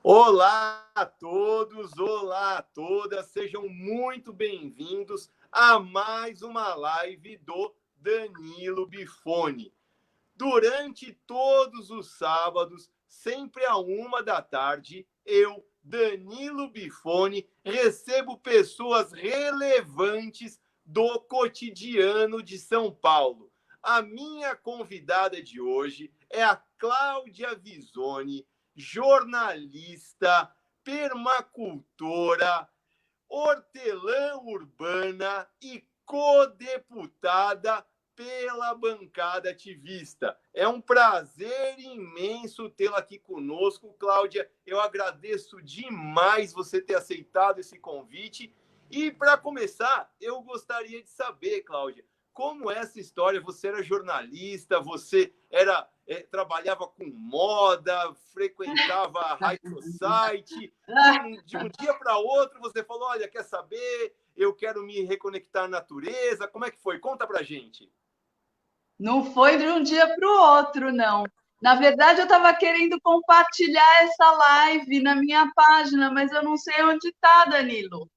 Olá a todos, olá a todas, sejam muito bem-vindos a mais uma live do Danilo Bifone. Durante todos os sábados, sempre à 1 da tarde, eu, Danilo Bifone, recebo pessoas relevantes do cotidiano de São Paulo. A minha convidada de hoje é a Cláudia Visoni, jornalista, permacultora, hortelã urbana e codeputada pela bancada ativista. É um prazer imenso tê-la aqui conosco, Cláudia. Eu agradeço demais você ter aceitado esse convite. E, para começar, eu gostaria de saber, Cláudia, como é essa história? Você era jornalista, você trabalhava com moda, frequentava a High Society, e de um dia para outro você falou, olha, quer saber? Eu quero me reconectar à natureza. Como é que foi? Conta pra gente. Não foi de um dia para o outro, não. Na verdade, eu estava querendo compartilhar essa live na minha página, mas eu não sei onde está, Danilo.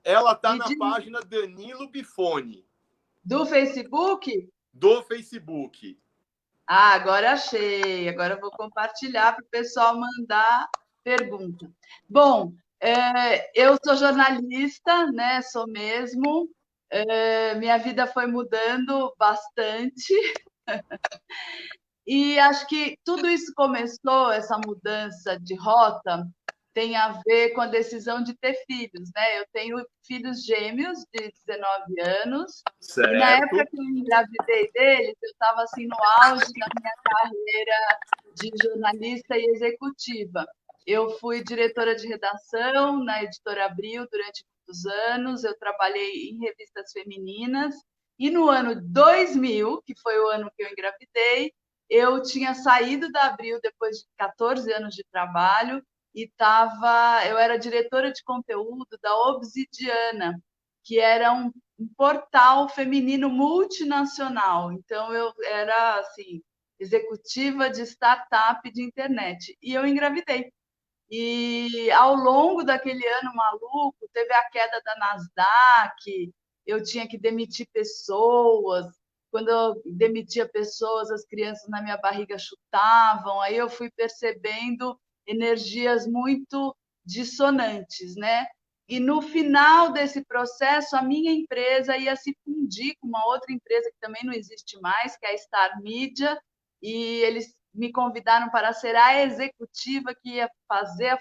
Ela tá Me na diz, página Danilo Bifone, do Facebook? do Facebook. Ah, agora achei. Agora eu vou compartilhar para o pessoal mandar pergunta. Bom, eu sou jornalista, né? Sou mesmo. Minha vida foi mudando bastante. E acho que tudo isso começou, essa mudança de rota, tem a ver com a decisão de ter filhos, né? Eu tenho filhos gêmeos de 19 anos, e na época Certo. que eu engravidei deles, eu estava assim no auge da minha carreira de jornalista e executiva. Eu fui diretora de redação na Editora Abril durante muitos anos, eu trabalhei em revistas femininas, e no ano 2000, que foi o ano que eu engravidei, eu tinha saído da Abril depois de 14 anos de trabalho e eu era diretora de conteúdo da Obsidiana, que era um portal feminino multinacional. Então eu era assim, executiva de startup de internet e eu engravidei. E ao longo daquele ano maluco, teve a queda da Nasdaq, eu tinha que demitir pessoas. Quando eu demitia pessoas, as crianças na minha barriga chutavam. Aí eu fui percebendo energias muito dissonantes, né? E no final desse processo, a minha empresa ia se fundir com uma outra empresa que também não existe mais, que é a Star Media, e eles me convidaram para ser a executiva que ia fazer a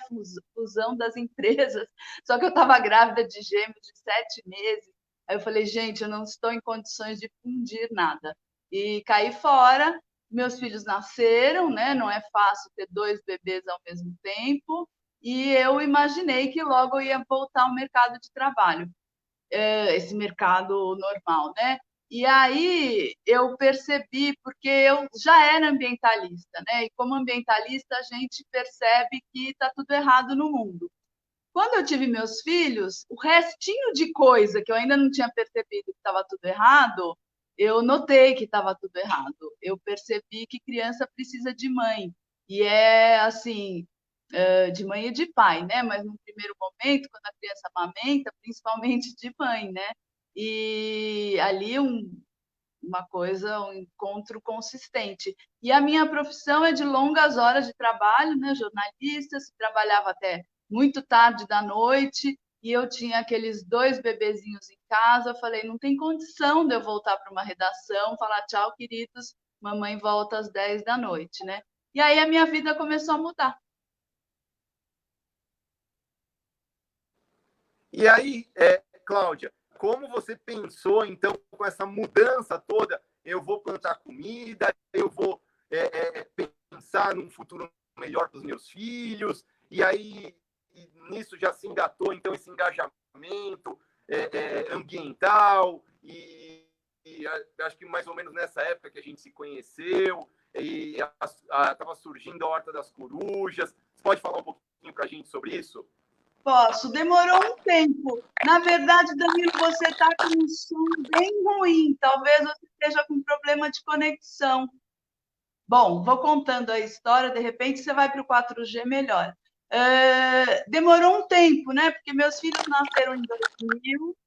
fusão das empresas. Só que eu estava grávida de gêmeos de 7 meses. Aí eu falei, gente, eu não estou em condições de fundir nada. E caí fora. Meus filhos nasceram, né? Não é fácil ter 2 bebês ao mesmo tempo. E eu imaginei que logo eu ia voltar ao mercado de trabalho, esse mercado normal, né? E aí eu percebi, porque eu já era ambientalista, né? E como ambientalista, a gente percebe que está tudo errado no mundo. Quando eu tive meus filhos, o restinho de coisa que eu ainda não tinha percebido que estava tudo errado, eu notei que estava tudo errado. Eu percebi que criança precisa de mãe. E é assim, de mãe e de pai, né? Mas no primeiro momento, quando a criança amamenta, principalmente de mãe, né? E ali uma coisa, um encontro consistente. E a minha profissão é de longas horas de trabalho, né? Jornalista, se trabalhava até muito tarde da noite, e eu tinha aqueles 2 bebezinhos em casa. Eu falei, não tem condição de eu voltar para uma redação, falar tchau, queridos, mamãe volta às 10 da noite, né? E aí a minha vida começou a mudar. E aí, Cláudia, como você pensou, então, com essa mudança toda? Eu vou plantar comida, eu vou pensar num futuro melhor para os meus filhos, e aí nisso já se engatou, então, esse engajamento ambiental, e acho que mais ou menos nessa época que a gente se conheceu, e estava surgindo a Horta das Corujas. Você pode falar um pouquinho para a gente sobre isso? Posso, demorou um tempo. Na verdade, Danilo, você está com um som bem ruim. Talvez você esteja com problema de conexão. Bom, vou contando a história, de repente você vai para o 4G melhor. demorou um tempo, né? Porque meus filhos nasceram em 2000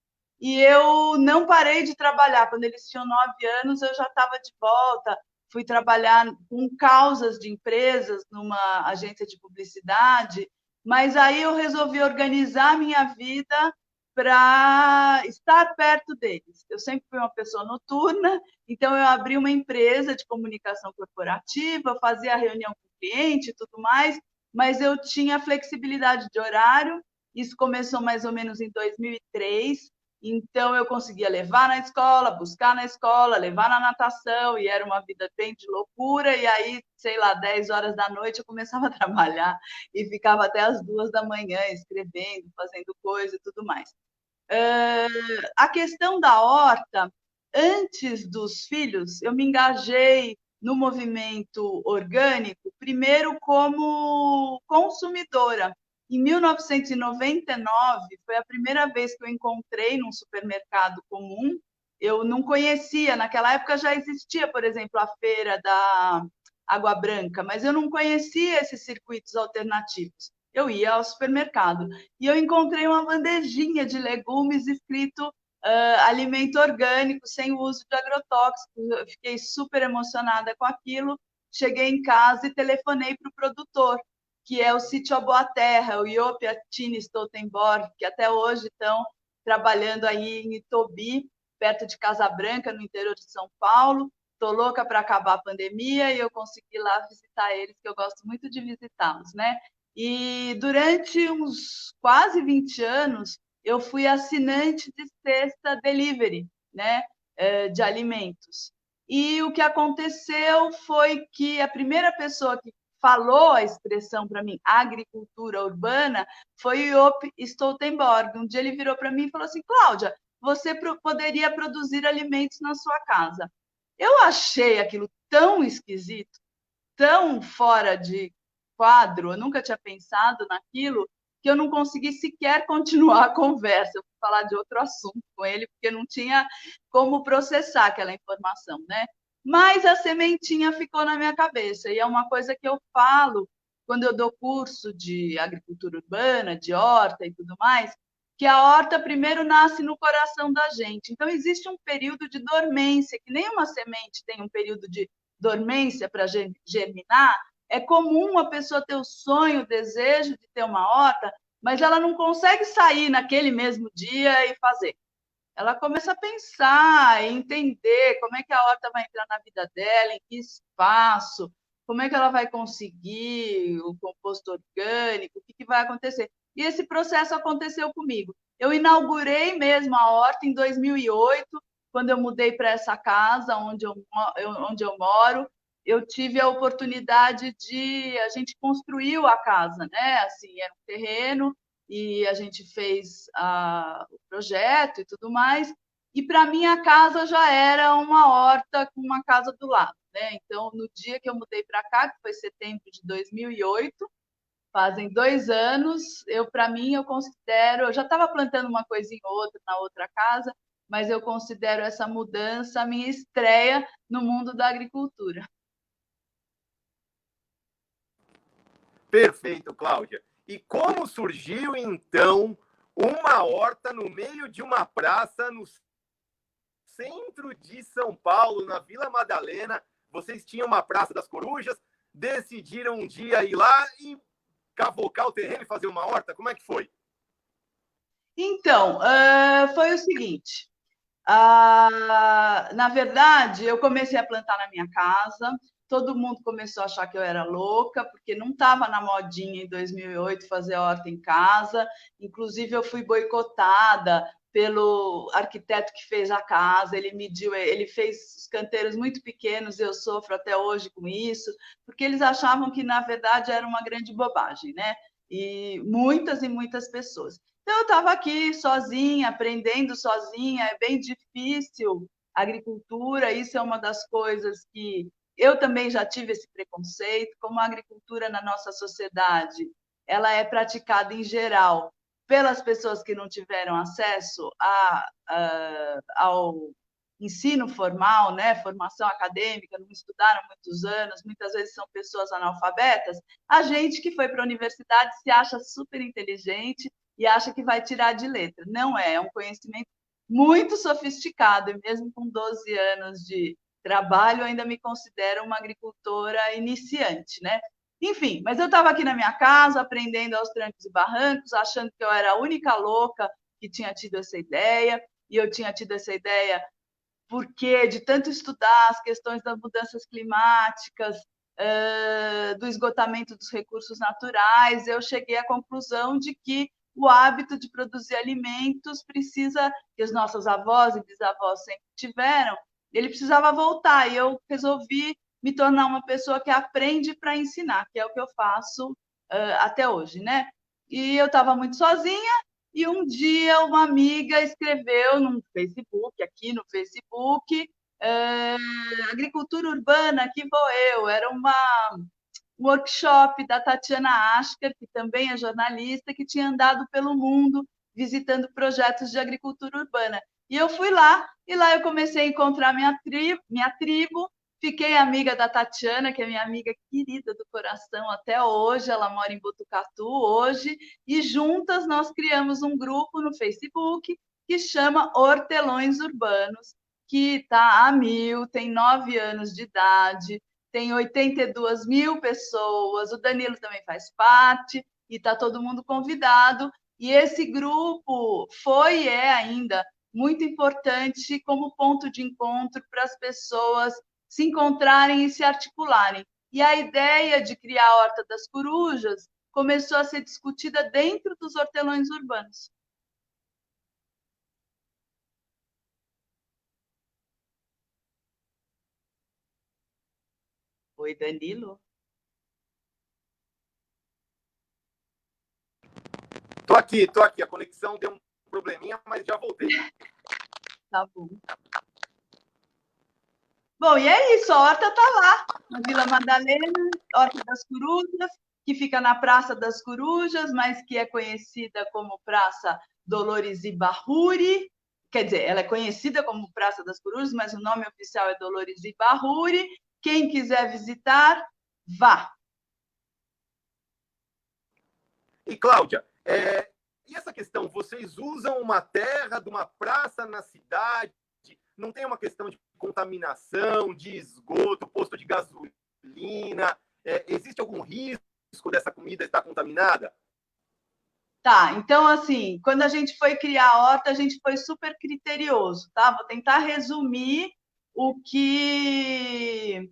e eu não parei de trabalhar. Quando eles tinham 9 anos, eu já estava de volta. Fui trabalhar com causas de empresas numa agência de publicidade, mas aí eu resolvi organizar minha vida para estar perto deles. Eu sempre fui uma pessoa noturna, então eu abri uma empresa de comunicação corporativa, fazia reunião com o cliente e tudo mais, mas eu tinha flexibilidade de horário. Isso começou mais ou menos em 2003. Então, eu conseguia levar na escola, buscar na escola, levar na natação, e era uma vida bem de loucura. E aí, sei lá, 10 horas da noite, eu começava a trabalhar e ficava até as 2 da manhã escrevendo, fazendo coisa e tudo mais. A questão da horta, antes dos filhos, eu me engajei no movimento orgânico, primeiro como consumidora. Em 1999, foi a primeira vez que eu encontrei num supermercado comum. Eu não conhecia, naquela época já existia, por exemplo, a feira da Água Branca, mas eu não conhecia esses circuitos alternativos. Eu ia ao supermercado e eu encontrei uma bandejinha de legumes escrito alimento orgânico, sem uso de agrotóxicos. Eu fiquei super emocionada com aquilo. Cheguei em casa e telefonei para o produtor, que é o Sítio A Boa Terra, o Iop Attini Stoltenborg, que até hoje estão trabalhando aí em Itobi, perto de Casa Branca, no interior de São Paulo. Estou louca para acabar a pandemia e eu consegui lá visitar eles, que eu gosto muito de visitá-los, né? E durante uns quase 20 anos, eu fui assinante de cesta delivery, né, de alimentos. E o que aconteceu foi que a primeira pessoa que falou a expressão para mim, agricultura urbana, foi o Joop Stoltenborg. Um dia ele virou para mim e falou assim: Cláudia, você poderia produzir alimentos na sua casa. Eu achei aquilo tão esquisito, tão fora de quadro, eu nunca tinha pensado naquilo, que eu não consegui sequer continuar a conversa. Eu fui falar de outro assunto com ele, porque não tinha como processar aquela informação, né? Mas a sementinha ficou na minha cabeça, e é uma coisa que eu falo quando eu dou curso de agricultura urbana, de horta e tudo mais, que a horta primeiro nasce no coração da gente. Então, existe um período de dormência, que nem uma semente tem um período de dormência para germinar. É comum a pessoa ter o sonho, o desejo de ter uma horta, mas ela não consegue sair naquele mesmo dia e fazer. Ela começa a pensar, entender como é que a horta vai entrar na vida dela, em que espaço, como é que ela vai conseguir o composto orgânico, o que vai acontecer. E esse processo aconteceu comigo. Eu inaugurei mesmo a horta em 2008, quando eu mudei para essa casa onde eu moro. Eu tive a oportunidade de... A gente construiu a casa, né? Assim, era um terreno, e a gente fez o projeto e tudo mais. E para mim a casa já era uma horta com uma casa do lado, né? Então, no dia que eu mudei para cá, que foi setembro de 2008, fazem 2 anos, para mim, eu considero... Eu já estava plantando uma coisinha ou outra na outra casa, mas eu considero essa mudança a minha estreia no mundo da agricultura. Perfeito, Cláudia. E como surgiu, então, uma horta no meio de uma praça no centro de São Paulo, na Vila Madalena? Vocês tinham uma Praça das Corujas, decidiram um dia ir lá e cavocar o terreno e fazer uma horta? Como é que foi? Então, foi o seguinte. Na verdade, eu comecei a plantar na minha casa, todo mundo começou a achar que eu era louca, porque não estava na modinha em 2008 fazer horta em casa. Inclusive, eu fui boicotada pelo arquiteto que fez a casa. Ele mediu, ele fez os canteiros muito pequenos, eu sofro até hoje com isso, porque eles achavam que, na verdade, era uma grande bobagem, né? E muitas pessoas. Então, eu estava aqui sozinha, aprendendo sozinha. É bem difícil a agricultura, isso é uma das coisas que eu também já tive esse preconceito. Como a agricultura na nossa sociedade ela é praticada, em geral, pelas pessoas que não tiveram acesso ao ensino formal, né, formação acadêmica, não estudaram muitos anos, muitas vezes são pessoas analfabetas, a gente que foi para a universidade se acha super inteligente e acha que vai tirar de letra. Não é, é um conhecimento muito sofisticado, e mesmo com 12 anos de trabalho, eu ainda me considero uma agricultora iniciante, né? Enfim, mas eu estava aqui na minha casa, aprendendo aos trancos e barrancos, achando que eu era a única louca que tinha tido essa ideia, e eu tinha tido essa ideia porque, de tanto estudar as questões das mudanças climáticas, do esgotamento dos recursos naturais, eu cheguei à conclusão de que o hábito de produzir alimentos precisa, que os nossos avós e bisavós sempre tiveram, ele precisava voltar, e eu resolvi me tornar uma pessoa que aprende para ensinar, que é o que eu faço até hoje, né? E eu estava muito sozinha, e um dia uma amiga escreveu no Facebook, aqui no Facebook, agricultura urbana, aqui vou eu. Era um workshop da Tatiana Asker, que também é jornalista, que tinha andado pelo mundo visitando projetos de agricultura urbana. E eu fui lá, e lá eu comecei a encontrar minha tribo, fiquei amiga da Tatiana, que é minha amiga querida do coração até hoje, ela mora em Botucatu hoje, e juntas nós criamos um grupo no Facebook que chama Hortelões Urbanos, que está a 1000, tem 9 anos de idade, tem 82 mil pessoas, o Danilo também faz parte, e está todo mundo convidado, e esse grupo foi e é ainda muito importante como ponto de encontro para as pessoas se encontrarem e se articularem. E a ideia de criar a Horta das Corujas começou a ser discutida dentro dos hortelões urbanos. Oi, Danilo? Tô aqui. A conexão deu um probleminha, mas já voltei. Tá bom. Bom, e é isso, a horta está lá, na Vila Madalena, Horta das Corujas, que fica na Praça das Corujas, mas que é conhecida como Praça Dolores Ibarruri. Quer dizer, ela é conhecida como Praça das Corujas, mas o nome oficial é Dolores Ibarruri. Quem quiser visitar, vá. E, Cláudia, e essa questão, vocês usam uma terra de uma praça na cidade, não tem uma questão de contaminação, de esgoto, posto de gasolina, existe algum risco dessa comida estar contaminada? Tá, então, assim, quando a gente foi criar a horta, a gente foi super criterioso, tá? Vou tentar resumir o que...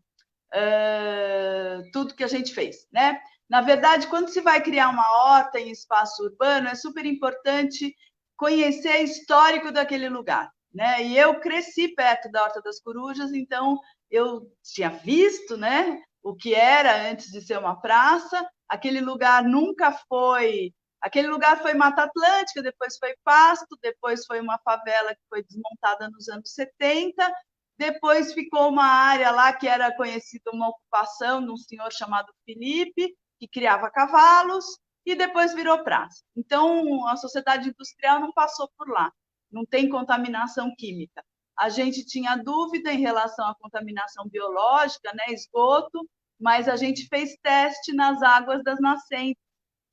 tudo que a gente fez, né? Na verdade, quando se vai criar uma horta em espaço urbano, é super importante conhecer o histórico daquele lugar, né? E eu cresci perto da Horta das Corujas, então eu tinha visto, né, o que era antes de ser uma praça. Aquele lugar nunca foi... Aquele lugar foi Mata Atlântica, depois foi pasto, depois foi uma favela que foi desmontada nos anos 70, depois ficou uma área lá que era conhecida uma ocupação de um senhor chamado Felipe, que criava cavalos, e depois virou praça. Então, a sociedade industrial não passou por lá, não tem contaminação química. A gente tinha dúvida em relação à contaminação biológica, né, esgoto, mas a gente fez teste nas águas das nascentes,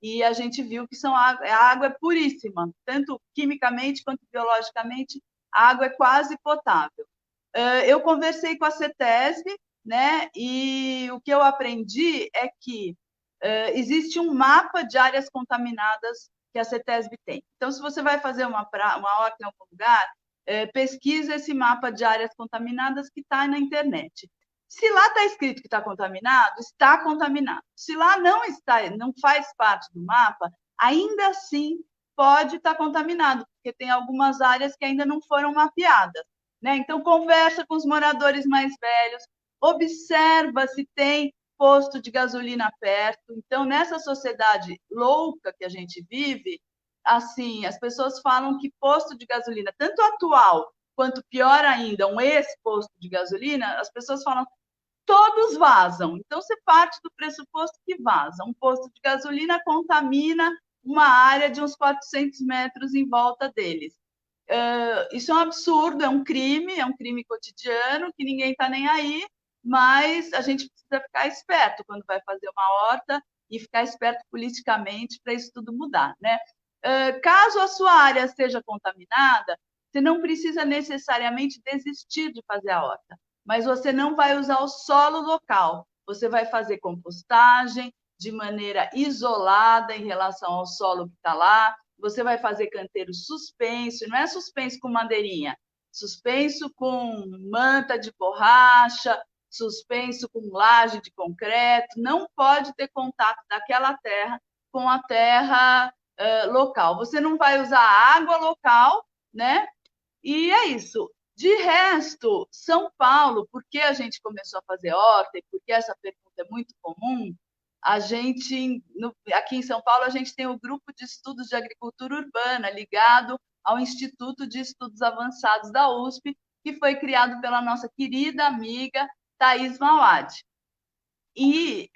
e a gente viu que a água é puríssima, tanto quimicamente quanto biologicamente, a água é quase potável. Eu conversei com a CETESB, né, e o que eu aprendi é que existe um mapa de áreas contaminadas que a CETESB tem. Então, se você vai fazer uma horta em algum lugar, pesquisa esse mapa de áreas contaminadas que está na internet. Se lá está escrito que está contaminado, está contaminado. Se lá não está, não faz parte do mapa, ainda assim pode estar contaminado, porque tem algumas áreas que ainda não foram mapeadas, né? Então, conversa com os moradores mais velhos, observa se tem posto de gasolina perto. Então, nessa sociedade louca que a gente vive, assim, as pessoas falam que posto de gasolina, tanto atual quanto pior ainda, um ex-posto de gasolina, as pessoas falam todos vazam. Então, você parte do pressuposto que vaza. Um posto de gasolina contamina uma área de uns 400 metros em volta deles. Isso é um absurdo, é um crime cotidiano, que ninguém está nem aí, mas a gente precisa ficar esperto quando vai fazer uma horta e ficar esperto politicamente para isso tudo mudar, né? Caso a sua área esteja contaminada, você não precisa necessariamente desistir de fazer a horta, mas você não vai usar o solo local, você vai fazer compostagem de maneira isolada em relação ao solo que está lá, você vai fazer canteiro suspenso, não é suspenso com madeirinha, suspenso com manta de borracha, suspenso com laje de concreto, não pode ter contato daquela terra com a terra local. Você não vai usar água local, né? E é isso. De resto, São Paulo, por que a gente começou a fazer horta e por que essa pergunta é muito comum? A gente, aqui em São Paulo, a gente tem o Grupo de Estudos de Agricultura Urbana, ligado ao Instituto de Estudos Avançados da USP, que foi criado pela nossa querida amiga Thais Mauad. E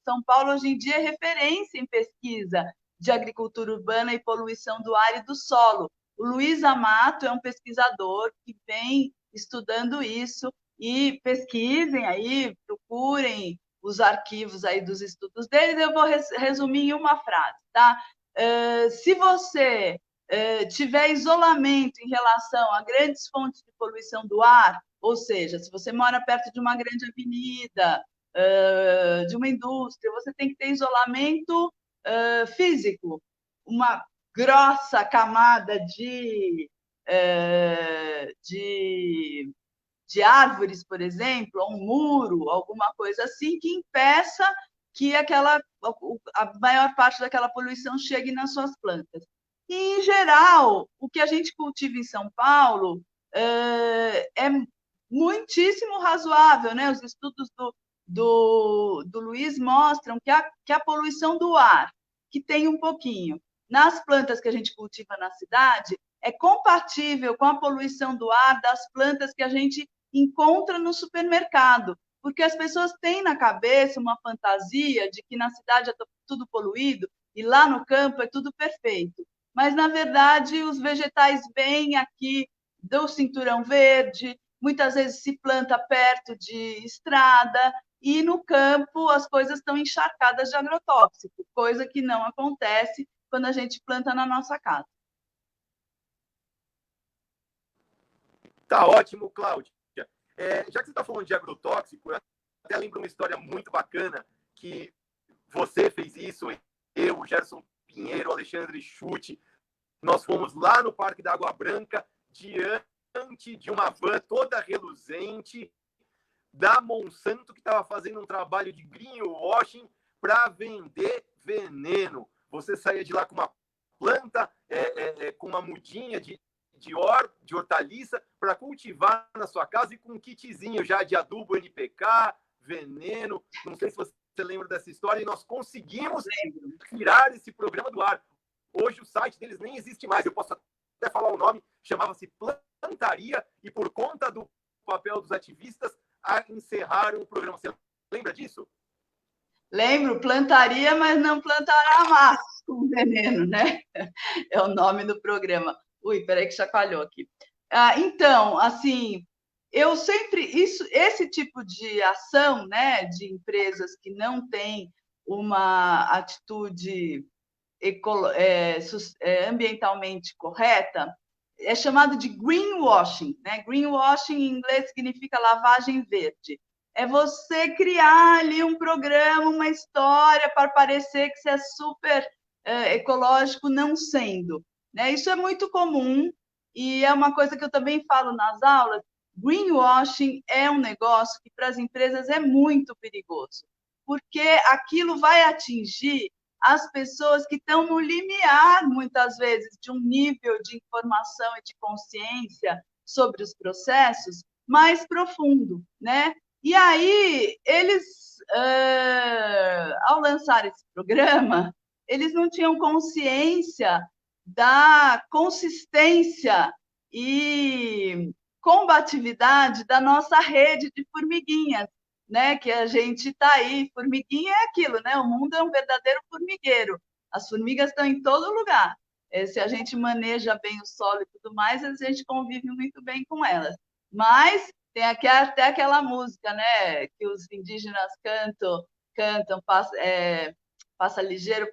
São Paulo, hoje em dia, é referência em pesquisa de agricultura urbana e poluição do ar e do solo. O Luiz Amato é um pesquisador que vem estudando isso, e pesquisem aí, procurem os arquivos aí dos estudos deles. Eu vou resumir em uma frase, tá? Se você tiver isolamento em relação a grandes fontes de poluição do ar, ou seja, se você mora perto de uma grande avenida, de uma indústria, você tem que ter isolamento físico, uma grossa camada de árvores, por exemplo, ou um muro, alguma coisa assim, que impeça que a maior parte daquela poluição chegue nas suas plantas. E, em geral, o que a gente cultiva em São Paulo é muitíssimo razoável, né? Os estudos do Luiz mostram que a poluição do ar, que tem um pouquinho, nas plantas que a gente cultiva na cidade, é compatível com a poluição do ar das plantas que a gente encontra no supermercado, porque as pessoas têm na cabeça uma fantasia de que na cidade é tudo poluído e lá no campo é tudo perfeito. Mas, na verdade, os vegetais vêm aqui do cinturão verde, muitas vezes se planta perto de estrada, e no campo as coisas estão encharcadas de agrotóxico, coisa que não acontece quando a gente planta na nossa casa. Tá ótimo, Cláudia. Já que você está falando de agrotóxico, eu até lembro uma história muito bacana, que você fez isso, eu, Gerson Pinheiro, Alexandre Chute, nós fomos lá no Parque da Água Branca, diante de uma van toda reluzente da Monsanto, que estava fazendo um trabalho de greenwashing para vender veneno. Você saía de lá com uma planta, com uma mudinha de hortaliça para cultivar na sua casa, e com um kitzinho já de adubo NPK, veneno. Não sei se você lembra dessa história, e nós conseguimos tirar esse programa do ar. Hoje o site deles nem existe mais, eu posso até falar o nome, chamava-se Plantaria, e por conta do papel dos ativistas, encerraram o programa. Você lembra disso? Lembro, plantaria, mas não plantará mais com veneno, né? É o nome do programa. Ui, peraí que chacoalhou aqui. Então, assim, eu sempre... esse tipo de ação, né, de empresas que não têm uma atitude ambientalmente correta, é chamado de greenwashing, né? Greenwashing em inglês significa lavagem verde. É você criar ali um programa, uma história para parecer que você é super ecológico, não sendo, né? Isso é muito comum, e é uma coisa que eu também falo nas aulas. Greenwashing é um negócio que para as empresas é muito perigoso, porque aquilo vai atingir as pessoas que estão no limiar, muitas vezes, de um nível de informação e de consciência sobre os processos mais profundo, né? E aí, eles, ao lançar esse programa, eles não tinham consciência da consistência e combatividade da nossa rede de formiguinhas, né? Que a gente está aí. Formiguinha é aquilo, né? O mundo é um verdadeiro formigueiro. As formigas estão em todo lugar. Se a gente maneja bem o solo e tudo mais, a gente convive muito bem com elas. Mas tem aqui até aquela música, né, que os indígenas cantam, passa ligeiro,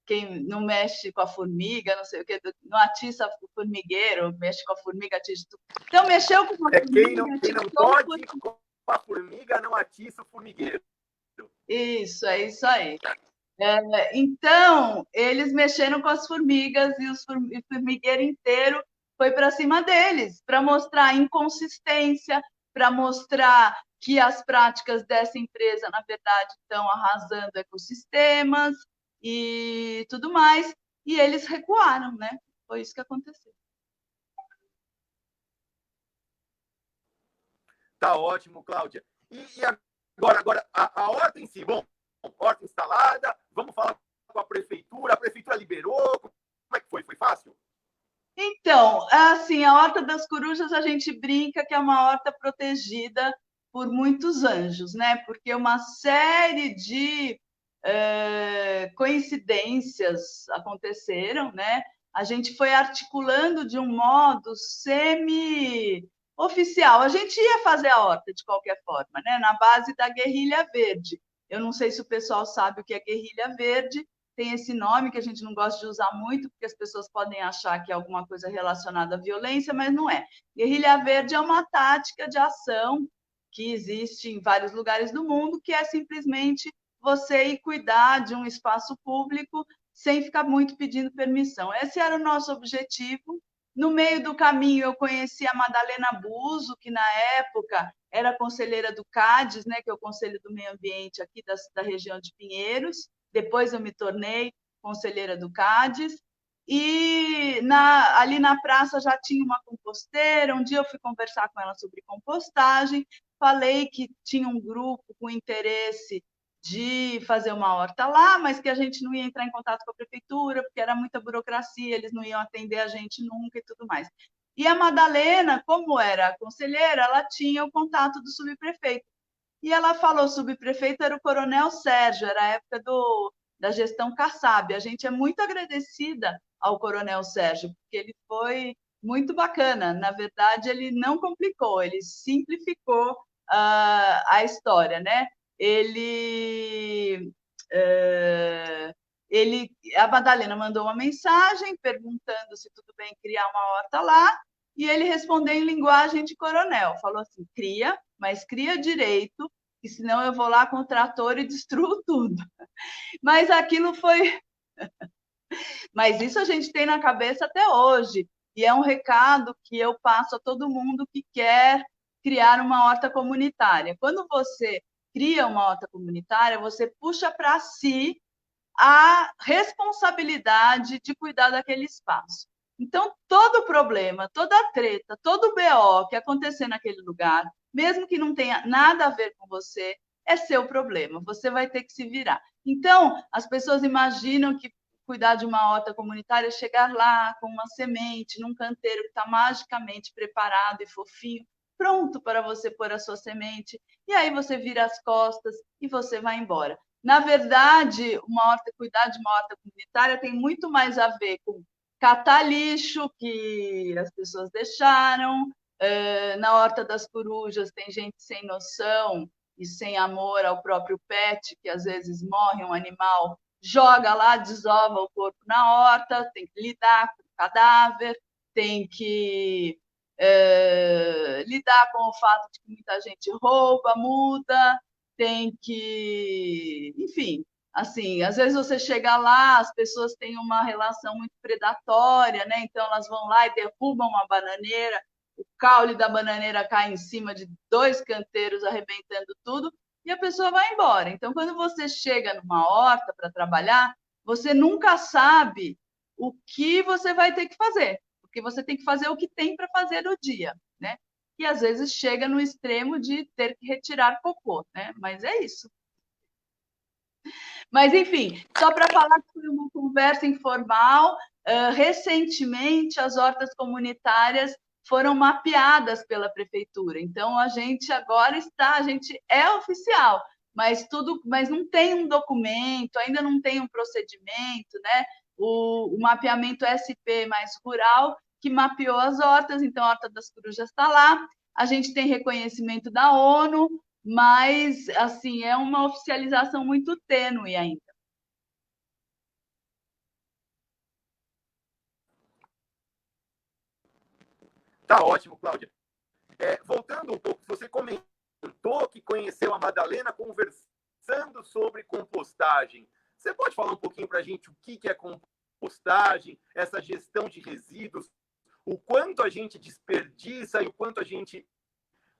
quem não mexe com a formiga, não sei o que, não atiça o formigueiro, mexe com a formiga, atiça tudo. Então, mexeu com a formiga, quem não pode com a formiga, não atiça o formigueiro. Isso, é isso aí. Então, eles mexeram com as formigas e o formigueiro inteiro foi para cima deles, para mostrar inconsistência, para mostrar que as práticas dessa empresa, na verdade, estão arrasando ecossistemas e tudo mais, e eles recuaram, né? Foi isso que aconteceu. Tá ótimo, Cláudia. E agora a horta em si, bom, horta instalada, vamos falar com a prefeitura liberou, como é que foi? Foi fácil? Então, assim, a Horta das Corujas a gente brinca que é uma horta protegida por muitos anjos, né? Porque uma série de coincidências aconteceram, né? A gente foi articulando de um modo semi-oficial. A gente ia fazer a horta de qualquer forma, né? Na base da guerrilha verde. Eu não sei se o pessoal sabe o que é guerrilha verde, tem esse nome que a gente não gosta de usar muito, porque as pessoas podem achar que é alguma coisa relacionada à violência, mas não é. Guerrilha verde é uma tática de ação que existe em vários lugares do mundo, que é simplesmente você ir cuidar de um espaço público sem ficar muito pedindo permissão. Esse era o nosso objetivo. No meio do caminho, eu conheci a Madalena Buso, que na época era conselheira do CADES, né, que é o Conselho do Meio Ambiente aqui da região de Pinheiros. Depois eu me tornei conselheira do CADES, e ali na praça já tinha uma composteira. Um dia eu fui conversar com ela sobre compostagem, falei que tinha um grupo com interesse de fazer uma horta lá, mas que a gente não ia entrar em contato com a prefeitura, porque era muita burocracia, eles não iam atender a gente nunca e tudo mais. E a Madalena, como era conselheira, ela tinha o contato do subprefeito. E ela falou, o subprefeito era o Coronel Sérgio, era a época da gestão Kassab. A gente é muito agradecida ao Coronel Sérgio, porque ele foi muito bacana. Na verdade, ele não complicou, ele simplificou a história, né? A Madalena mandou uma mensagem perguntando se tudo bem criar uma horta lá, e ele respondeu em linguagem de coronel, falou assim, cria, mas cria direito, que senão eu vou lá com o trator e destruo tudo. Mas aquilo foi... Mas isso a gente tem na cabeça até hoje, e é um recado que eu passo a todo mundo que quer criar uma horta comunitária. Quando você cria uma horta comunitária, você puxa para si a responsabilidade de cuidar daquele espaço. Então, todo problema, toda treta, todo BO que acontecer naquele lugar, mesmo que não tenha nada a ver com você, é seu problema, você vai ter que se virar. Então, as pessoas imaginam que cuidar de uma horta comunitária é chegar lá com uma semente, num canteiro que está magicamente preparado e fofinho, pronto para você pôr a sua semente, e aí você vira as costas e você vai embora. Na verdade, cuidar de uma horta comunitária tem muito mais a ver com catar lixo que as pessoas deixaram. Na Horta das Corujas tem gente sem noção e sem amor ao próprio pet, que às vezes morre um animal, joga lá, desova o corpo na horta, tem que lidar com o cadáver, tem que lidar com o fato de que muita gente rouba, muda, tem que, enfim, assim, às vezes você chega lá, as pessoas têm uma relação muito predatória, né? Então elas vão lá e derrubam uma bananeira, o caule da bananeira cai em cima de 2 canteiros, arrebentando tudo, e a pessoa vai embora. Então, quando você chega numa horta para trabalhar, você nunca sabe o que você vai ter que fazer, porque você tem que fazer o que tem para fazer no dia, né? E às vezes chega no extremo de ter que retirar cocô, né? Mas é isso. Mas, enfim, só para falar que foi uma conversa informal, recentemente as hortas comunitárias foram mapeadas pela prefeitura. Então, a gente é oficial, mas não tem um documento, ainda não tem um procedimento, né? o mapeamento SP mais rural, que mapeou as hortas, então a Horta das Corujas está lá. A gente tem reconhecimento da ONU, mas assim é uma oficialização muito tênue ainda. Tá ótimo, Cláudia. Voltando um pouco, você comentou que conheceu a Madalena conversando sobre compostagem. Você pode falar um pouquinho para a gente o que é compostagem, essa gestão de resíduos, o quanto a gente desperdiça e o quanto a gente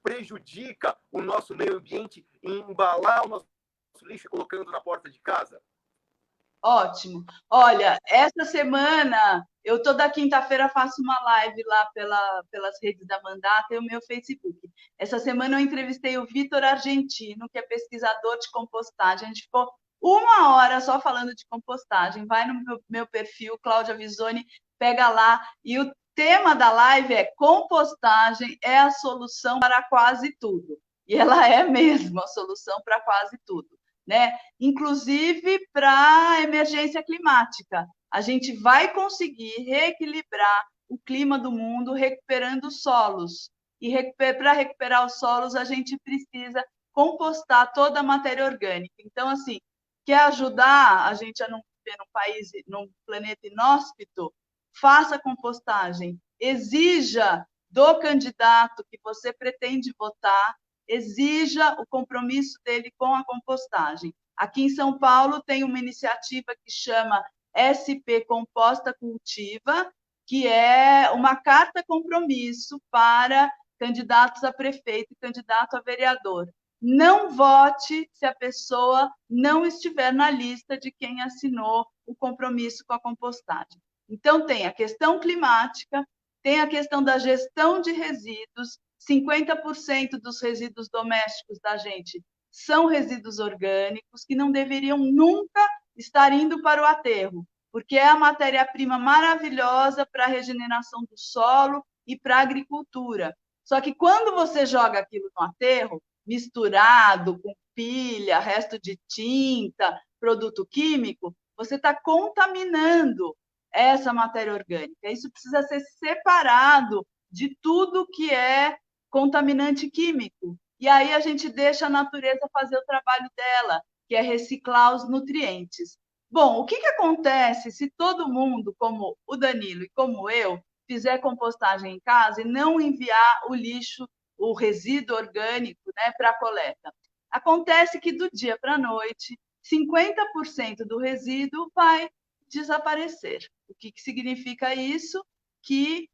prejudica o nosso meio ambiente em embalar o nosso lixo colocando na porta de casa? Ótimo. Olha, essa semana, eu toda quinta-feira faço uma live lá pelas redes da Mandata e o meu Facebook. Essa semana eu entrevistei o Vitor Argentino, que é pesquisador de compostagem. A gente ficou 1 hora só falando de compostagem. Vai no meu perfil, Cláudia Visoni, pega lá. E o tema da live é compostagem é a solução para quase tudo. E ela é mesmo a solução para quase tudo, né? Inclusive para a emergência climática. A gente vai conseguir reequilibrar o clima do mundo recuperando os solos. E para recuperar os solos, a gente precisa compostar toda a matéria orgânica. Então, assim, quer ajudar a gente a não viver num país, num planeta inóspito? Faça compostagem. Exija do candidato que você pretende votar, exija o compromisso dele com a compostagem. Aqui em São Paulo tem uma iniciativa que chama SP Composta Cultiva, que é uma carta compromisso para candidatos a prefeito e candidato a vereador. Não vote se a pessoa não estiver na lista de quem assinou o compromisso com a compostagem. Então, tem a questão climática, tem a questão da gestão de resíduos. 50% dos resíduos domésticos da gente são resíduos orgânicos que não deveriam nunca estar indo para o aterro, porque é a matéria-prima maravilhosa para a regeneração do solo e para a agricultura. Só que quando você joga aquilo no aterro, misturado com pilha, resto de tinta, produto químico, você está contaminando essa matéria orgânica. Isso precisa ser separado de tudo que é contaminante químico. E aí a gente deixa a natureza fazer o trabalho dela, que é reciclar os nutrientes. Bom, o que acontece se todo mundo, como o Danilo e como eu, fizer compostagem em casa e não enviar o lixo, o resíduo orgânico, né, para a coleta? Acontece que do dia para a noite, 50% do resíduo vai desaparecer. O que significa isso? Que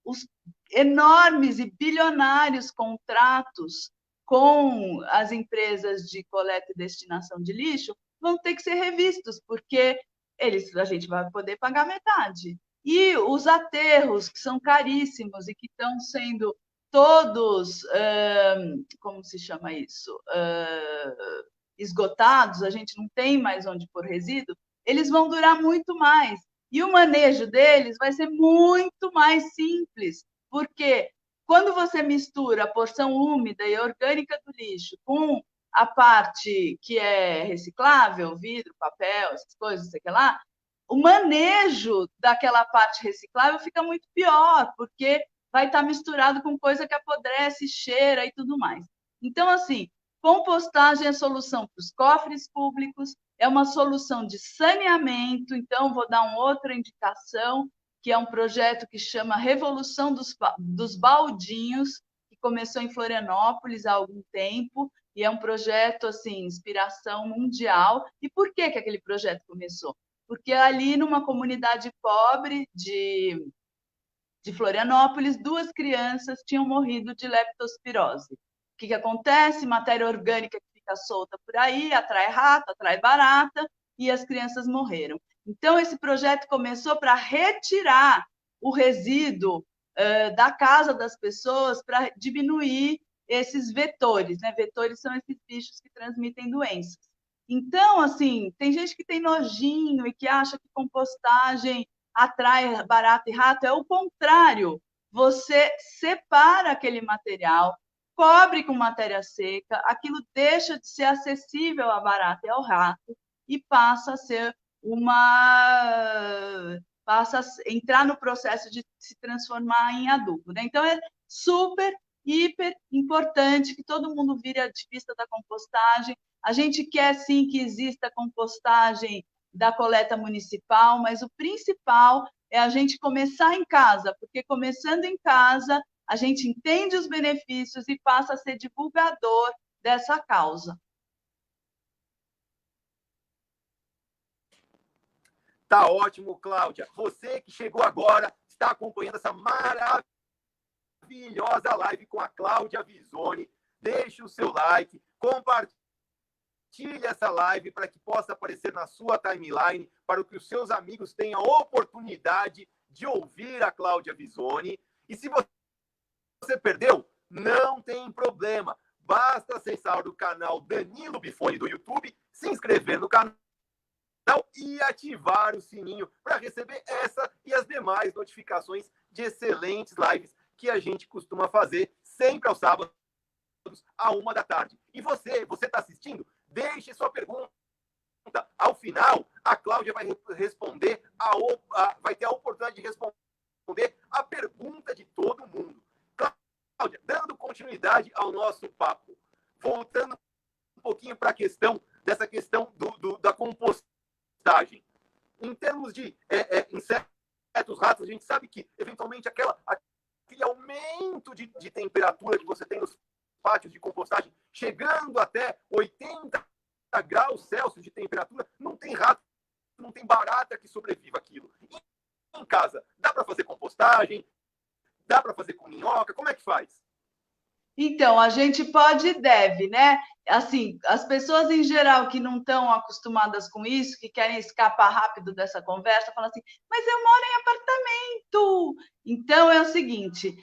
os enormes e bilionários contratos com as empresas de coleta e destinação de lixo vão ter que ser revistos, porque a gente vai poder pagar metade. E os aterros, que são caríssimos e que estão sendo todos, como se chama isso? Esgotados, a gente não tem mais onde pôr resíduo, eles vão durar muito mais. E o manejo deles vai ser muito mais simples, porque quando você mistura a porção úmida e orgânica do lixo com a parte que é reciclável, vidro, papel, essas coisas, sei lá, o manejo daquela parte reciclável fica muito pior, porque vai estar misturado com coisa que apodrece, cheira e tudo mais. Então, assim, compostagem é a solução para os cofres públicos, é uma solução de saneamento. Então, vou dar uma outra indicação, que é um projeto que chama Revolução dos Baldinhos, que começou em Florianópolis há algum tempo, e é um projeto, assim, inspiração mundial. E por que aquele projeto começou? Porque ali, numa comunidade pobre de Florianópolis, 2 crianças tinham morrido de leptospirose. O que acontece? Matéria orgânica que fica solta por aí, atrai rato, atrai barata, e as crianças morreram. Então, esse projeto começou para retirar o resíduo da casa das pessoas, para diminuir esses vetores, né? Vetores são esses bichos que transmitem doenças. Então, assim, tem gente que tem nojinho e que acha que compostagem atrai barata e rato. É o contrário. Você separa aquele material, cobre com matéria seca, aquilo deixa de ser acessível à barata e ao rato e passa a ser passa a entrar no processo de se transformar em adubo, né? Então, é super, hiper importante que todo mundo vire ativista da compostagem. A gente quer, sim, que exista compostagem da coleta municipal, mas o principal é a gente começar em casa, porque começando em casa, a gente entende os benefícios e passa a ser divulgador dessa causa. Tá ótimo, Cláudia. Você que chegou agora, está acompanhando essa maravilhosa live com a Cláudia Visoni. Deixe o seu like, compartilhe essa live para que possa aparecer na sua timeline, para que os seus amigos tenham a oportunidade de ouvir a Cláudia Visoni. E se você perdeu, não tem problema. Basta acessar o canal Danilo Bifone do YouTube, se inscrever no canal e ativar o sininho para receber essa e as demais notificações de excelentes lives que a gente costuma fazer sempre aos sábados, à 13h. E você está assistindo? Deixe sua pergunta. Ao final, a Cláudia vai responder, vai ter a oportunidade de responder a pergunta de todo mundo. Cláudia, dando continuidade ao nosso papo, voltando um pouquinho para a questão da compostagem. Em termos de insetos, ratos, a gente sabe que, eventualmente, aquele aumento de temperatura que você tem nos pátios de compostagem, chegando até 80 graus Celsius de temperatura, não tem rato, não tem barata que sobreviva aquilo. E em casa, dá para fazer compostagem? Dá para fazer com minhoca? Como é que faz? Então, a gente pode e deve, né? Assim, as pessoas em geral que não estão acostumadas com isso, que querem escapar rápido dessa conversa, falam assim: mas eu moro em apartamento. Então, é o seguinte: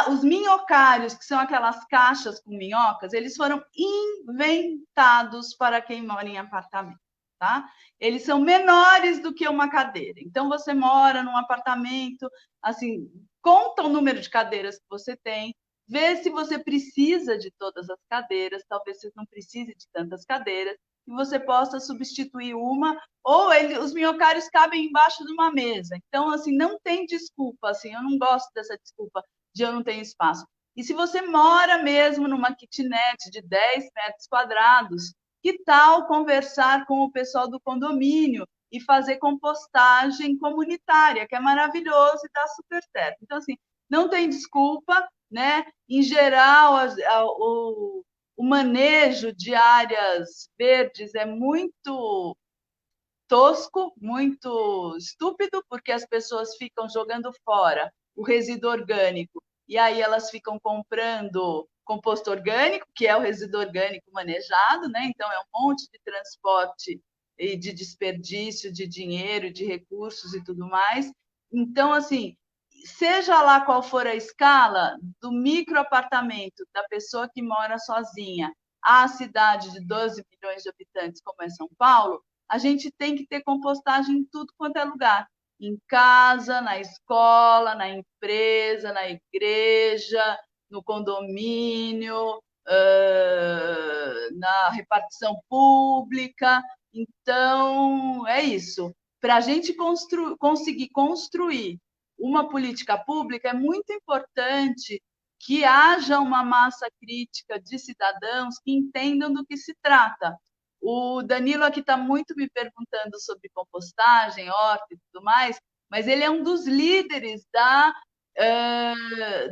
os minhocários, que são aquelas caixas com minhocas, eles foram inventados para quem mora em apartamento, tá? Eles são menores do que uma cadeira. Então, você mora num apartamento, assim, conta o número de cadeiras que você tem, vê se você precisa de todas as cadeiras, talvez você não precise de tantas cadeiras, e você possa substituir uma, ou os minhocários cabem embaixo de uma mesa. Então, assim, não tem desculpa, assim, eu não gosto dessa desculpa de eu não tenho espaço. E se você mora mesmo numa kitnet de 10 metros quadrados, que tal conversar com o pessoal do condomínio e fazer compostagem comunitária, que é maravilhoso e dá super certo. Então, assim, não tem desculpa, né? Em geral, o manejo de áreas verdes é muito tosco, muito estúpido, porque as pessoas ficam jogando fora o resíduo orgânico e aí elas ficam comprando composto orgânico, que é o resíduo orgânico manejado, né? Então é um monte de transporte e de desperdício de dinheiro, de recursos e tudo mais. Então, assim, seja lá qual for a escala, do microapartamento da pessoa que mora sozinha à cidade de 12 milhões de habitantes, como é São Paulo, a gente tem que ter compostagem em tudo quanto é lugar. Em casa, na escola, na empresa, na igreja, no condomínio, na repartição pública. Então, é isso. Para a gente conseguir construir uma política pública, é muito importante que haja uma massa crítica de cidadãos que entendam do que se trata. O Danilo aqui está muito me perguntando sobre compostagem, horta e tudo mais, mas ele é um dos líderes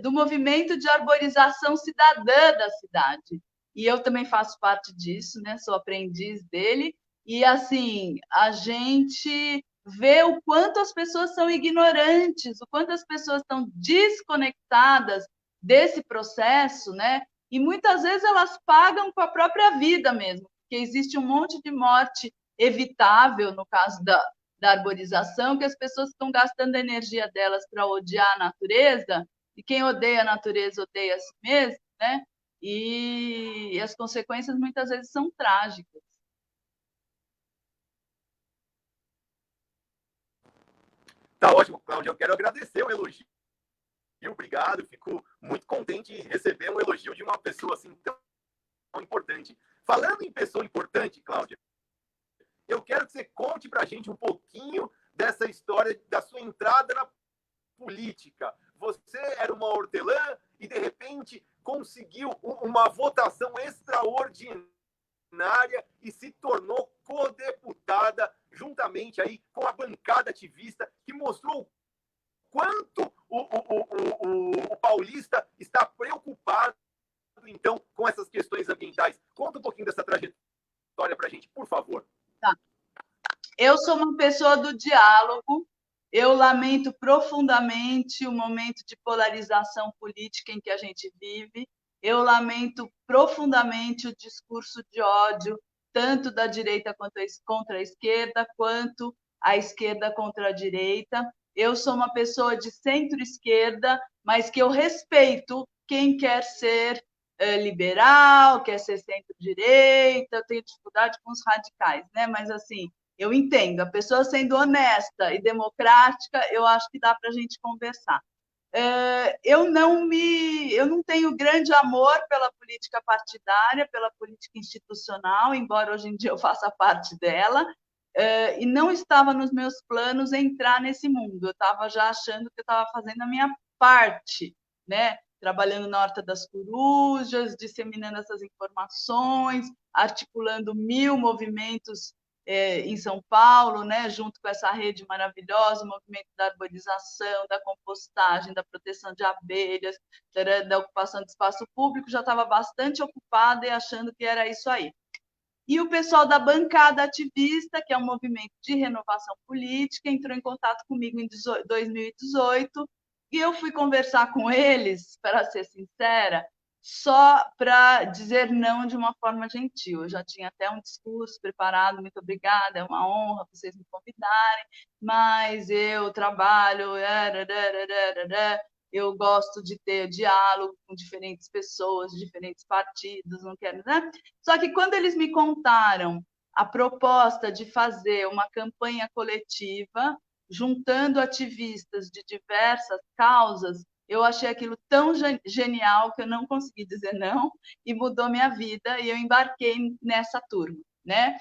do movimento de arborização cidadã da cidade. E eu também faço parte disso, né? Sou aprendiz dele. E, assim, a gente vê o quanto as pessoas são ignorantes, o quanto as pessoas estão desconectadas desse processo, né? E muitas vezes elas pagam com a própria vida mesmo, porque existe um monte de morte evitável no caso da arborização, que as pessoas estão gastando a energia delas para odiar a natureza, e quem odeia a natureza odeia a si mesmo, né? E as consequências muitas vezes são trágicas. Tá ótimo, Cláudia. Eu quero agradecer o elogio. Obrigado. Fico muito contente em receber um elogio de uma pessoa assim tão importante. Falando em pessoa importante, Cláudia, Eu quero que você conte para a gente um pouquinho dessa história da sua entrada na política. Você era uma hortelã e, de repente, conseguiu uma votação extraordinária e se tornou codeputada juntamente aí com a bancada ativista, que mostrou quanto o paulista está preocupado, então, com essas questões ambientais. Conta um pouquinho dessa trajetória para a gente, por favor. Tá. Eu sou uma pessoa do diálogo. Eu lamento profundamente o momento de polarização política em que a gente vive. Eu lamento profundamente o discurso de ódio, tanto da direita contra a esquerda, quanto a esquerda contra a direita. Eu sou uma pessoa de centro-esquerda, mas que eu respeito quem quer ser liberal, quer ser centro-direita. Eu tenho dificuldade com os radicais, né? Mas, assim, eu entendo, a pessoa sendo honesta e democrática, eu acho que dá para a gente conversar. Eu não tenho grande amor pela política partidária, pela política institucional, embora hoje em dia eu faça parte dela, e não estava nos meus planos entrar nesse mundo. Eu estava já achando que eu estava fazendo a minha parte, né? Trabalhando na Horta das Corujas, disseminando essas informações, articulando 1000 movimentos em São Paulo, né, junto com essa rede maravilhosa, o movimento da arborização, da compostagem, da proteção de abelhas, da ocupação de espaço público, já estava bastante ocupada e achando que era isso aí. E o pessoal da bancada ativista, que é um movimento de renovação política, entrou em contato comigo em 2018, e eu fui conversar com eles, para ser sincera, só para dizer não de uma forma gentil. Eu já tinha até um discurso preparado, muito obrigada, é uma honra vocês me convidarem, mas eu trabalho, eu gosto de ter diálogo com diferentes pessoas, diferentes partidos, não quero, né? Só que quando eles me contaram a proposta de fazer uma campanha coletiva, juntando ativistas de diversas causas, eu achei aquilo tão genial que eu não consegui dizer não, e mudou minha vida, e eu embarquei nessa turma, né?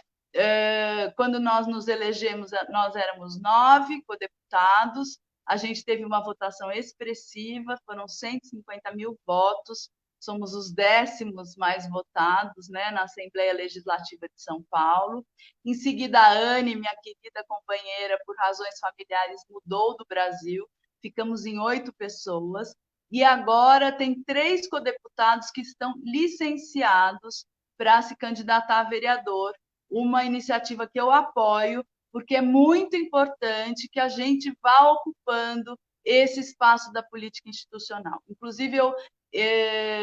Quando nós nos elegemos, nós éramos 9 codeputados, a gente teve uma votação expressiva, foram 150 mil votos, somos os 10º mais votados, né, na Assembleia Legislativa de São Paulo. Em seguida, a Anne, minha querida companheira, por razões familiares, mudou do Brasil, ficamos em 8 pessoas, e agora tem 3 codeputados que estão licenciados para se candidatar a vereador, uma iniciativa que eu apoio, porque é muito importante que a gente vá ocupando esse espaço da política institucional. Inclusive, eu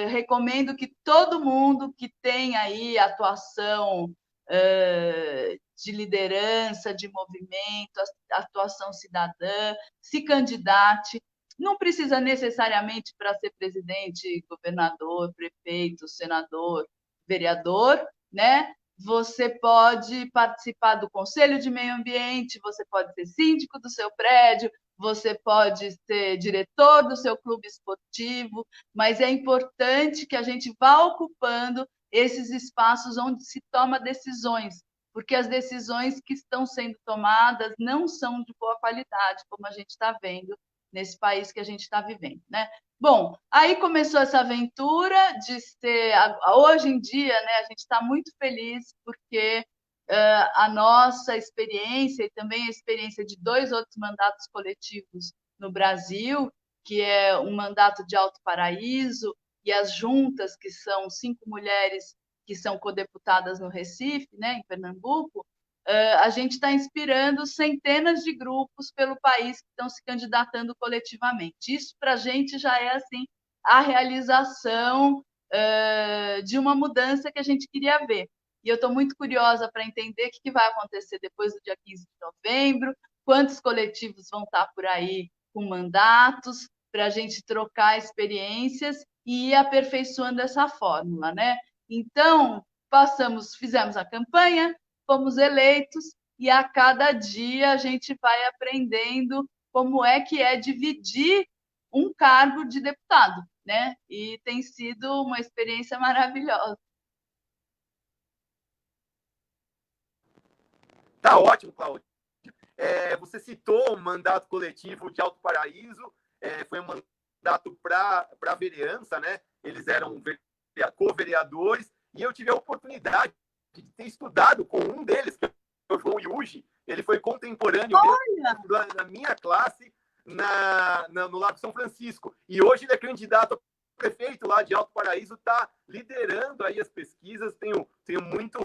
recomendo que todo mundo que tem aí atuação de liderança, de movimento, atuação cidadã, se candidate. Não precisa necessariamente para ser presidente, governador, prefeito, senador, vereador, né? Você pode participar do Conselho de Meio Ambiente, você pode ser síndico do seu prédio, você pode ser diretor do seu clube esportivo, mas é importante que a gente vá ocupando esses espaços onde se toma decisões, porque as decisões que estão sendo tomadas não são de boa qualidade, como a gente está vendo nesse país que a gente está vivendo, né? Bom, aí começou essa aventura de ser... Hoje em dia, né, a gente está muito feliz porque a nossa experiência e também a experiência de 2 outros mandatos coletivos no Brasil, que é um mandato de Alto Paraíso e as juntas, que são 5 mulheres que são codeputadas no Recife, né, em Pernambuco, a gente está inspirando centenas de grupos pelo país que estão se candidatando coletivamente. Isso, para a gente, já é assim a realização de uma mudança que a gente queria ver. E eu estou muito curiosa para entender o que vai acontecer depois do dia 15 de novembro, quantos coletivos vão estar por aí com mandatos, para a gente trocar experiências e ir aperfeiçoando essa fórmula, né? Então, fizemos a campanha, fomos eleitos, e a cada dia a gente vai aprendendo como é que é dividir um cargo de deputado, né? E tem sido uma experiência maravilhosa. Tá ótimo, Cláudio. Você citou o mandato coletivo de Alto Paraíso, foi um mandato para a vereança, né? Eles eram co-vereadores, e eu tive a oportunidade de ter estudado com um deles, que é o João Yuji. Ele foi contemporâneo na minha classe no Lago São Francisco. E hoje ele é candidato a prefeito lá de Alto Paraíso, está liderando aí as pesquisas. Tenho muito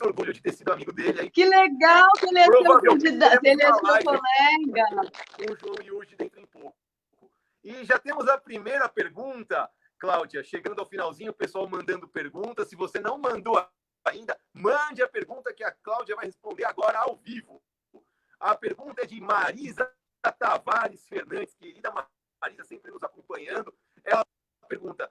orgulho de ter sido amigo dele. Aí. Que legal que ele é seu candidato, ele é seu colega. Com o João Yuji dentro em pouco. E já temos a primeira pergunta, Cláudia, chegando ao finalzinho, o pessoal mandando perguntas. Se você não mandou ainda, mande a pergunta que a Cláudia vai responder agora ao vivo. A pergunta é de Marisa Tavares Fernandes, querida Marisa, sempre nos acompanhando. Ela pergunta,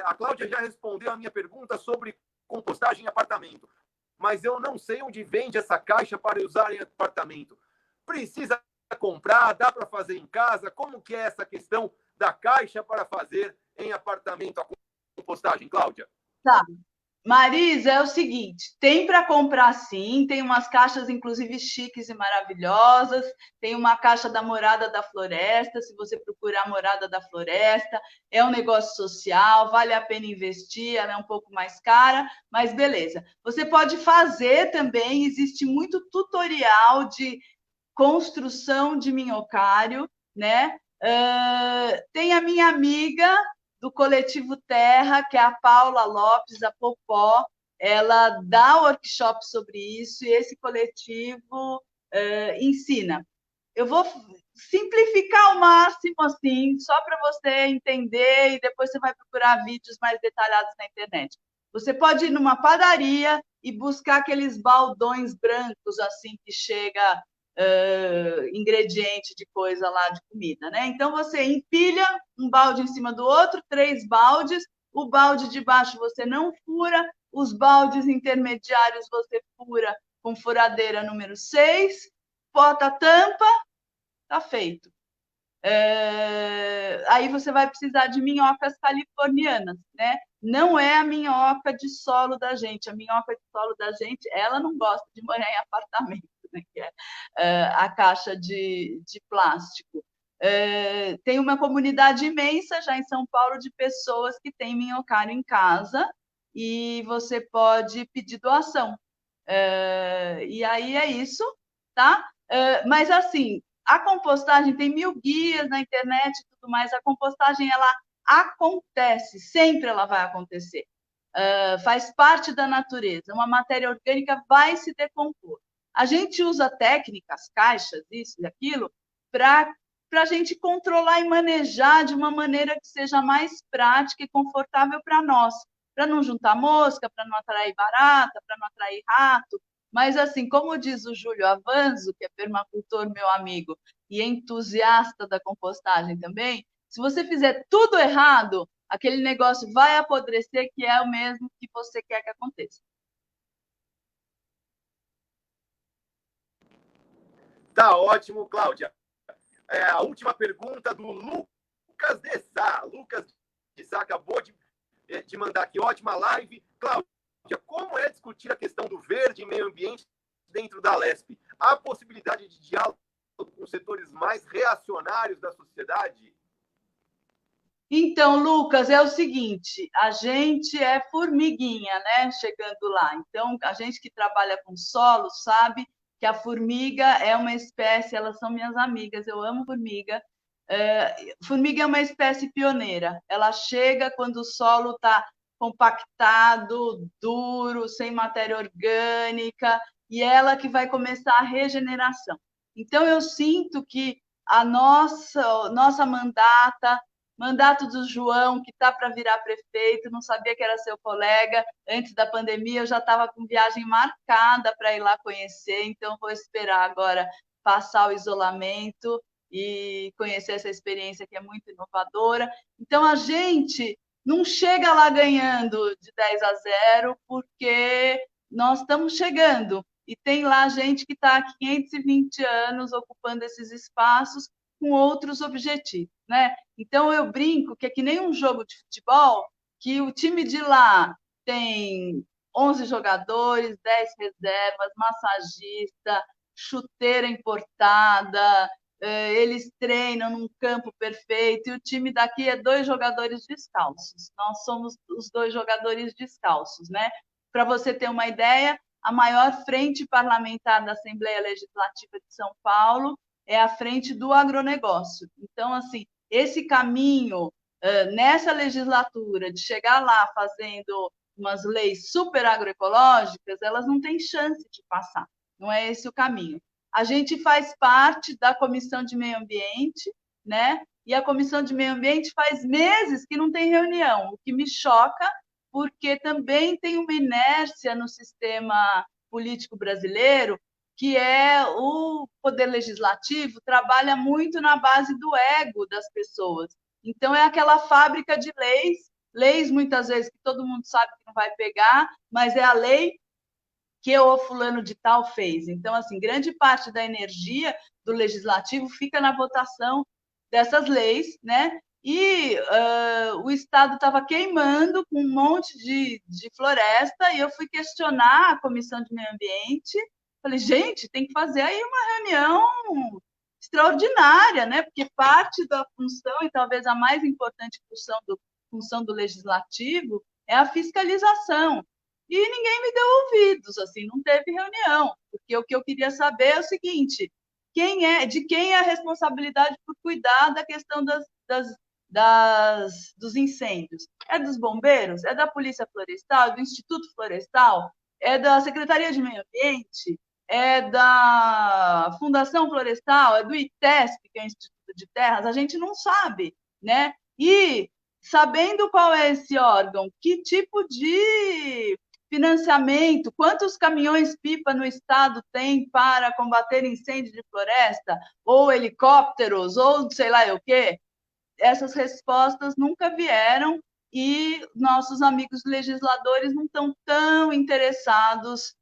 a Cláudia já respondeu a minha pergunta sobre compostagem em apartamento, mas eu não sei onde vende essa caixa para usar em apartamento. Precisa comprar? Dá para fazer em casa? Como que é essa questão da caixa para fazer em apartamento a compostagem, Cláudia? Tá. Marisa, é o seguinte, tem para comprar sim, tem umas caixas inclusive chiques e maravilhosas, tem uma caixa da Morada da Floresta, se você procurar a Morada da Floresta, é um negócio social, vale a pena investir, ela é um pouco mais cara, mas beleza. Você pode fazer também, existe muito tutorial de construção de minhocário, né? Tem a minha amiga do Coletivo Terra, que é a Paula Lopes, a Popó, ela dá workshop sobre isso, e esse coletivo ensina. Eu vou simplificar ao máximo, assim, só para você entender, e depois você vai procurar vídeos mais detalhados na internet. Você pode ir numa padaria e buscar aqueles baldões brancos, assim, que chega ingrediente de coisa lá de comida, né? Então você empilha um balde em cima do outro, 3 baldes, o balde de baixo você não fura, os baldes intermediários você fura com furadeira número 6, bota a tampa, tá feito. Aí você vai precisar de minhocas californianas, né? Não é a minhoca de solo da gente. A minhoca de solo da gente, ela não gosta de morar em apartamento, né? Que é a caixa de plástico. Tem uma comunidade imensa já em São Paulo de pessoas que têm minhocário em casa e você pode pedir doação. E aí é isso, tá? Mas assim, a compostagem tem 1000 guias na internet e tudo mais. A compostagem, ela acontece, sempre ela vai acontecer. Faz parte da natureza. Uma matéria orgânica vai se decompor. A gente usa técnicas, caixas, isso e aquilo, para a gente controlar e manejar de uma maneira que seja mais prática e confortável para nós. Para não juntar mosca, para não atrair barata, para não atrair rato. Mas, assim, como diz o Júlio Avanzo, que é permacultor, meu amigo, e entusiasta da compostagem também, se você fizer tudo errado, aquele negócio vai apodrecer, que é o mesmo que você quer que aconteça. Tá ótimo, Cláudia. A última pergunta do Lucas de Sá. Lucas de Sá acabou de mandar aqui, ótima live. Cláudia, como é discutir a questão do verde e meio ambiente dentro da LESP? Há possibilidade de diálogo com setores mais reacionários da sociedade? Então, Lucas, é o seguinte, a gente é formiguinha, né, chegando lá. Então, a gente que trabalha com solo sabe que a formiga é uma espécie, elas são minhas amigas, eu amo formiga. Formiga é uma espécie pioneira. Ela chega quando o solo está compactado, duro, sem matéria orgânica, e ela que vai começar a regeneração. Então, eu sinto que a nossa mandato do João, que está para virar prefeito, não sabia que era seu colega. Antes da pandemia, eu já estava com viagem marcada para ir lá conhecer, então vou esperar agora passar o isolamento e conhecer essa experiência que é muito inovadora. Então, a gente não chega lá ganhando de 10-0, porque nós estamos chegando. E tem lá gente que está há 520 anos ocupando esses espaços com outros objetivos, né? Então, eu brinco que é que nem um jogo de futebol, que o time de lá tem 11 jogadores, 10 reservas, massagista, chuteira importada, eles treinam num campo perfeito, e o time daqui é 2 jogadores descalços. Nós somos os 2 jogadores descalços, né? Para você ter uma ideia, a maior frente parlamentar da Assembleia Legislativa de São Paulo é a frente do agronegócio. Então, assim, esse caminho nessa legislatura de chegar lá fazendo umas leis super agroecológicas, elas não têm chance de passar. Não é esse o caminho. A gente faz parte da Comissão de Meio Ambiente, né? E a Comissão de Meio Ambiente faz meses que não tem reunião, o que me choca, porque também tem uma inércia no sistema político brasileiro, que é o poder legislativo trabalha muito na base do ego das pessoas. Então, é aquela fábrica de leis muitas vezes que todo mundo sabe que não vai pegar, mas é a lei que o fulano de tal fez. Então, assim, grande parte da energia do legislativo fica na votação dessas leis, né? E o Estado estava queimando com um monte de floresta, e eu fui questionar a Comissão de Meio Ambiente. Falei, gente, tem que fazer aí uma reunião extraordinária, né? Porque parte da função, e talvez a mais importante função do legislativo, é a fiscalização. E ninguém me deu ouvidos, assim, não teve reunião, porque o que eu queria saber é o seguinte: de quem é a responsabilidade por cuidar da questão dos incêndios? É dos bombeiros? É da Polícia Florestal? É do Instituto Florestal? É da Secretaria de Meio Ambiente? É da Fundação Florestal? É do ITESP, que é o Instituto de Terras? A gente não sabe, né? E, sabendo qual é esse órgão, que tipo de financiamento, quantos caminhões-pipa no estado tem para combater incêndio de floresta, ou helicópteros, ou sei lá o quê, essas respostas nunca vieram, e nossos amigos legisladores não estão tão interessados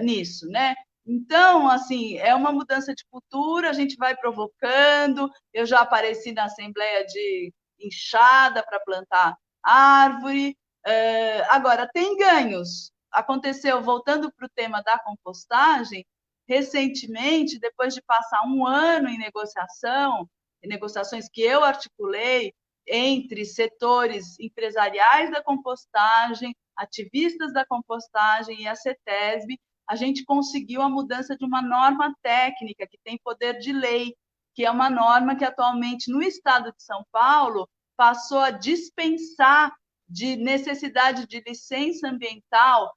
nisso, né? Então, assim, é uma mudança de cultura, a gente vai provocando. Eu já apareci na Assembleia de enxada para plantar árvore. Agora, tem ganhos. Aconteceu, voltando para o tema da compostagem, recentemente, depois de passar um ano em negociações que eu articulei entre setores empresariais da compostagem, ativistas da compostagem e a CETESB, a gente conseguiu a mudança de uma norma técnica que tem poder de lei, que é uma norma que atualmente no estado de São Paulo passou a dispensar de necessidade de licença ambiental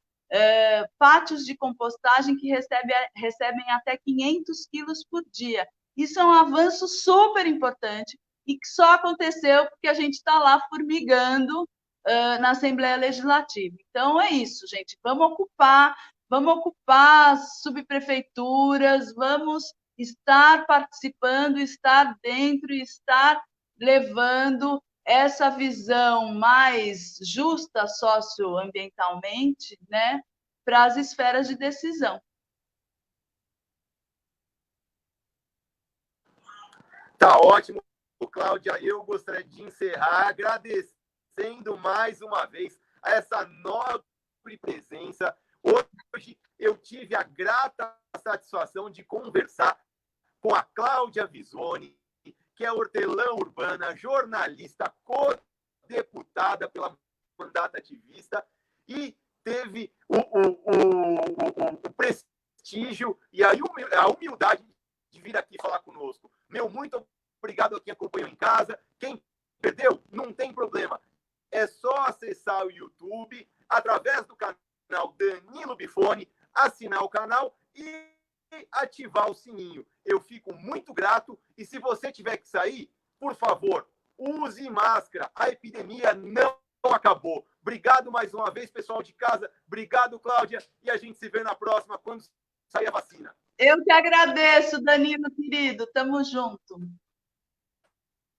pátios de compostagem que recebem até 500 quilos por dia. Isso é um avanço super importante e que só aconteceu porque a gente está lá formigando na Assembleia Legislativa. Então, é isso, gente. Vamos ocupar as subprefeituras, vamos estar participando, estar dentro e estar levando essa visão mais justa socioambientalmente, né, para as esferas de decisão. Tá ótimo, Cláudia. Eu gostaria de encerrar agradecendo mais uma vez a essa nobre presença. Hoje eu tive a grata satisfação de conversar com a Cláudia Visoni, que é hortelã urbana, jornalista, co-deputada pela Mandata Ativista, e teve o prestígio e a humildade de vir aqui falar conosco. Meu muito obrigado a quem acompanhou em casa. Quem perdeu, não tem problema. É só acessar o YouTube, através do canal Danilo Bifone, assinar o canal e ativar o sininho. Eu fico muito grato, e se você tiver que sair, por favor, use máscara. A epidemia não acabou. Obrigado mais uma vez, pessoal de casa. Obrigado, Cláudia, e a gente se vê na próxima, quando sair a vacina. Eu que agradeço, Danilo, querido. Tamo junto.